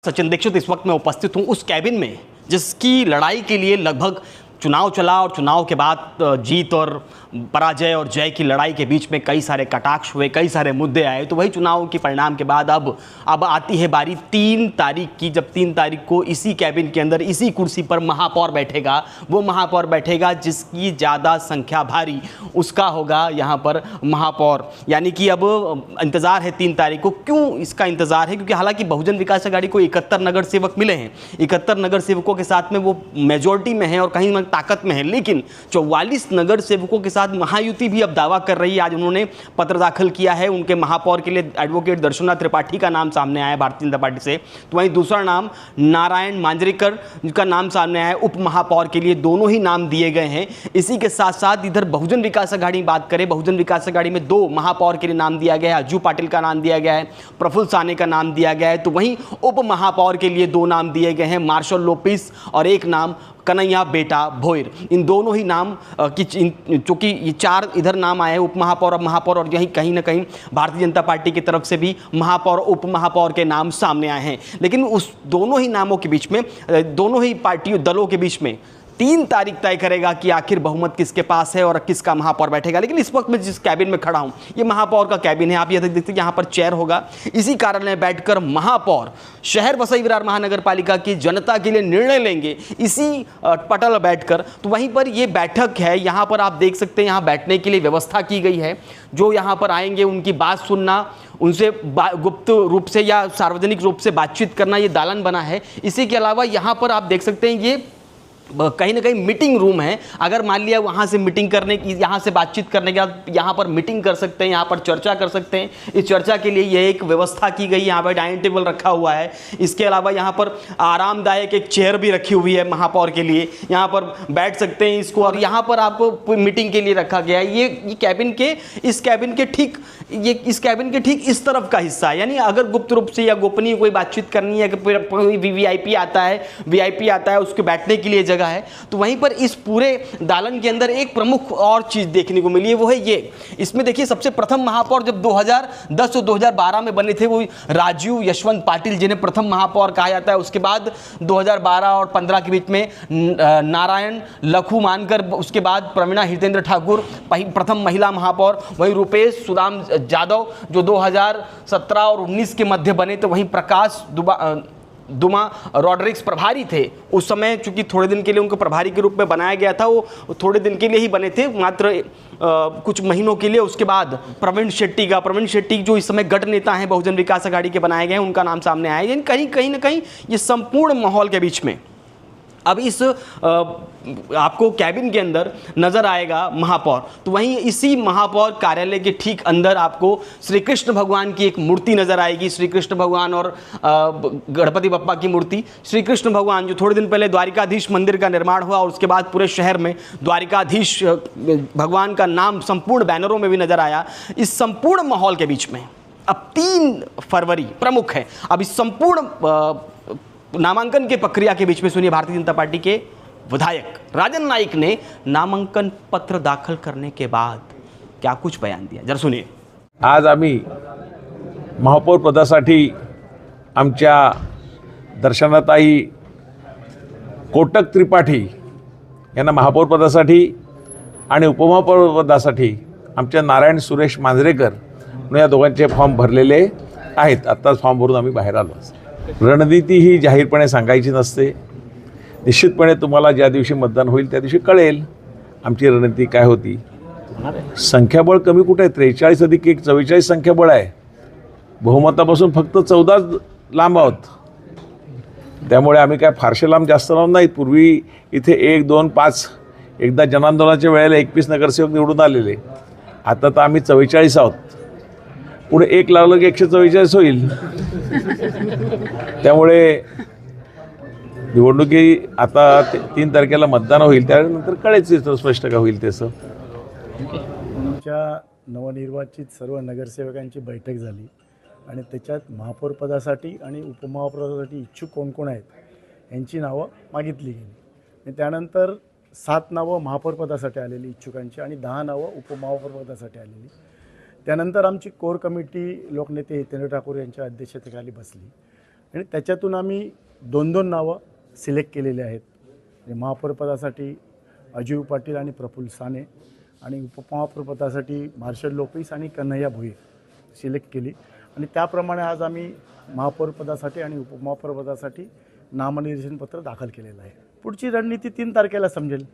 सचिन दीक्षित इस वक्त मैं उपस्थित हूं उस कैबिन में जिसकी लड़ाई के लिए लगभग चुनाव चला और चुनाव के बाद जीत और पराजय और जय की लड़ाई के बीच में कई सारे कटाक्ष हुए, कई सारे मुद्दे आए। तो वही चुनाव के परिणाम के बाद अब आती है बारी 3 तारीख की, जब 3 तारीख को इसी कैबिन के अंदर इसी कुर्सी पर महापौर बैठेगा। वो महापौर बैठेगा जिसकी ज़्यादा संख्या भारी उसका होगा यहाँ पर महापौर। यानी कि अब इंतज़ार है 3 तारीख को। क्यों इसका इंतज़ार है? क्योंकि हालांकि बहुजन विकास अघाड़ी को 71 नगर सेवक मिले हैं, 71 नगर सेवकों के साथ में वो मेजॉरिटी में है और कहीं ताकत में है, लेकिन 44 नगर सेवकों के साथ महायुति भी अब दावा कर रही है। आज उन्होंने पत्र दाखिल किया है, उनके महापौर के लिए एडवोकेट दर्शना त्रिपाठी का नाम सामने आया है भारतीय जनता पार्टी से। तो वहीं दूसरा नाम नारायण मांजरेकर जिनका नाम सामने आया है उप महापौर के लिए, दोनों ही नाम दिए गए हैं। इसी के साथ साथ इधर बहुजन विकास अघाड़ी की बात करें, बहुजन विकास अघाड़ी में 2 महापौर के लिए नाम दिया गया है। अज्जू पाटिल का नाम दिया गया है, प्रफुल्ल साने का नाम दिया गया है। तो वहीं उप महापौर के लिए 2 नाम दिए गए हैं, मार्शल लोपिस और एक नाम कन्हैया बेटा भोयर। इन दोनों ही नाम की चूंकि ये 4 इधर नाम आए हैं, उप महापौर और महापौर, और यहीं कहीं ना कहीं भारतीय जनता पार्टी की तरफ से भी महापौर उप महापौर के नाम सामने आए हैं। लेकिन उस दोनों ही नामों के बीच में, दोनों ही पार्टियों दलों के बीच में 3 तारीख तय करेगा कि आखिर बहुमत किसके पास है और किसका महापौर बैठेगा। लेकिन इस वक्त मैं जिस कैबिन में खड़ा हूं ये महापौर का कैबिन है। आप ये देखते हैं यहाँ पर चेयर होगा, इसी कार्यालय में बैठकर महापौर शहर वसई विरार महानगर पालिका की जनता के लिए निर्णय लेंगे, इसी पटल बैठकर। तो वहीं पर ये बैठक है, यहाँ पर आप देख सकते हैं यहाँ बैठने के लिए व्यवस्था की गई है। जो यहाँ पर आएंगे उनकी बात सुनना, उनसे गुप्त रूप से या सार्वजनिक रूप से बातचीत करना, ये दालन बना है। इसी के अलावा यहाँ पर आप देख सकते हैं ये कहीं ना कहीं मीटिंग रूम है। अगर मान लिया वहाँ से मीटिंग करने की, यहाँ से बातचीत करने के बाद यहाँ पर मीटिंग कर सकते हैं, यहाँ पर चर्चा कर सकते हैं। इस चर्चा के लिए यह एक व्यवस्था की गई, यहाँ पर डाइनिंग टेबल रखा हुआ है। इसके अलावा यहाँ पर आरामदायक एक चेयर भी रखी हुई है महापौर के लिए, यहाँ पर बैठ सकते हैं इसको। और यहाँ पर आपको मीटिंग के लिए रखा गया है। ये कैबिन के इस कैबिन के ठीक इस तरफ का हिस्सा है। यानी अगर गुप्त रूप से या गोपनीय कोई बातचीत करनी है, कोई वीवीआईपी आता है, उसके बैठने के लिए है, तो वहीं पर इस पूरे दालन के अंदर एक प्रमुख और चीज देखने को मिली है, वो है ये। इसमें देखिए सबसे प्रथम महापौर जब 2010 और 2012 में बने थे वो राजीव यशवंत पाटिल, जिन्हें प्रथम महापौर कहा जाता है। उसके बाद 2012 और 15 के बीच में नारायण लखू मानकर, उसके बाद प्रवीणा हितेंद्र ठाकुर प्रथम महिला महापौर, वहीं रुपेश सुदाम जाधव जो 2017 और 19 के मध्य बने। तो वहीं प्रकाश दुमा रॉड्रिक्स प्रभारी थे उस समय, चूंकि थोड़े दिन के लिए उनको प्रभारी के रूप में बनाया गया था। वो थोड़े दिन के लिए ही बने थे, मात्र कुछ महीनों के लिए। उसके बाद प्रवीण शेट्टी जो इस समय गढ़ नेता हैं बहुजन विकास अघाड़ी के बनाए गए हैं, उनका नाम सामने आया। यानी कहीं ना कहीं ये संपूर्ण माहौल के बीच में अब इस आपको कैबिन के अंदर नजर आएगा महापौर। तो वहीं इसी महापौर कार्यालय के ठीक अंदर आपको श्री कृष्ण भगवान की एक मूर्ति नजर आएगी। श्री कृष्ण भगवान और गणपति बप्पा की मूर्ति। श्री कृष्ण भगवान जो थोड़े दिन पहले द्वारिकाधीश मंदिर का निर्माण हुआ और उसके बाद पूरे शहर में द्वारिकाधीश भगवान का नाम संपूर्ण बैनरों में भी नजर आया। इस संपूर्ण माहौल के बीच में अब 3 फरवरी प्रमुख है। अब इस संपूर्ण नामांकन के प्रक्रिया के बीच में सुनिए भारतीय जनता पार्टी के विधायक राजन नाईक ने नामांकन पत्र दाखल करने के बाद क्या कुछ बयान दिया, जरा सुनिए। आज आम्ही महापौर पदासाठी आमच्या दर्शनाताई कोटक त्रिपाठी यांना महापौर पदासाठी आणि उपमहापौर पदासाठी आमच्या नारायण सुरेश मांजरेकर म्हणून या दोघांचे फॉर्म भरलेले आहेत। आत्ताच फॉर्म भरून आम्ही बाहेर आलो। रणनीती ही जाहीरपणे सांगायची नसते। निश्चितपणे तुम्हाला ज्या दिवशी मतदान होईल त्या दिवशी कळेल आमची रणनीती काय होती। संख्याबळ कमी कुठे आहे? 43 अधिक 1 44 संख्याबळ आहे। बहुमतापासून फक्त 14 लांब आहोत। त्यामुळे आम्ही काय फारसे लांब जास्त लांब नाहीत। पूर्वी इथे 1 2 5 एकदा जनांदोलनाच्या वेळेला 21 नगरसेवक निवडून आलेले, आता तर आम्ही 44 आहोत। पुढे 1 लागलं की 144 होईल। त्यामुळे निवडणुकी आता 3 तारखेला मतदान होईल, त्यानंतर कळेल स्पष्ट का होईल त्याचं। आमच्या नवनिर्वाचित सर्व नगरसेवकांची बैठक झाली आणि त्याच्यात महापौर पदासाठी आणि उपमहापौर पदासाठी इच्छुक कोण कोण आहेत यांची नावं मागितली गेली आणि त्यानंतर 7 नावं महापौर पदासाठी आलेली इच्छुकांची आणि 10 नावं उपमहापौर पदासाठी आलेली। त्यानंतर आमची कोर कमिटी लोकनेते हितेंद्र ठाकूर यांच्या अध्यक्षतेखाली बसली आणि त्याच्यातून आम्ही 2-2 नावं सिलेक्ट केलेली आहेत. म्हणजे महापौरपदासाठी अजय पाटील आणि प्रफुल्ल साने आणि उपमहापौरपदासाठी मार्शल लोपेस आणि कन्हैया भोईर सिलेक्ट केली आणि त्याप्रमाणे आज आम्ही महापौरपदासाठी आणि उपमहापौरपदासाठी नामनिर्देशन पत्र दाखल केलेलं आहे. पुढची रणनीती 3 तारखेला समजेल.